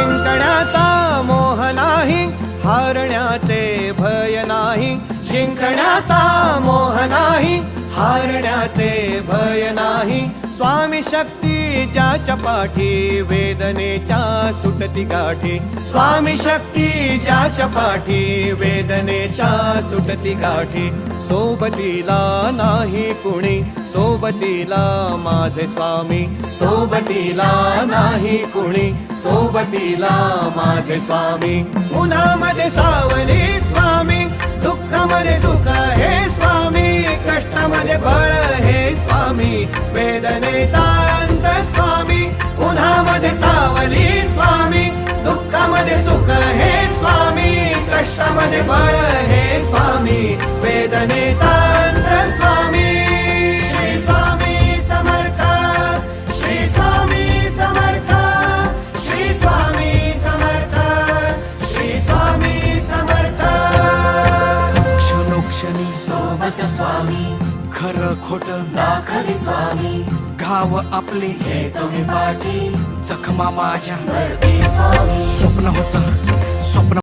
जिंकण्याचा मोह नाही, हारण्याचे भय नाही. जिंकण्याचा मोह नाही, हारण्याचे भय नाही. स्वामी शक्ती ज्याच्या पाठी, वेदनेच्या सुटती गाठी. स्वामी शक्ती ज्याच्या पाठी, वेदनेच्या सुटती गाठी. सोबतीला नाही कुणी, सोबतीला माझे स्वामी. सोबतीला नाही कुणी, सोबतीला माझे स्वामी. उन्हामध्ये सावली स्वामी, दुःखामध्ये सुख हे स्वामी. कष्टामध्ये बळ हे स्वामी, वेदनेचा अंत स्वामी. उन्हामध्ये सावली स्वामी, दुःखामध्ये सुख हे स्वामी. कष्टामध्ये बळ हे स्वामी, वेदनेचा अंत स्वामी. श्री स्वामी समर्थ, श्री स्वामी समर्थ, श्री स्वामी समर्थ, श्री स्वामी समर्थ. क्षणोक्षणी सोबत स्वामी, खरं खोट दाखवी स्वामी. घाव आपले घेतो मी पाठी, जखमा माझ्या. भरती स्वामी. स्वप्न होतं, स्वप्न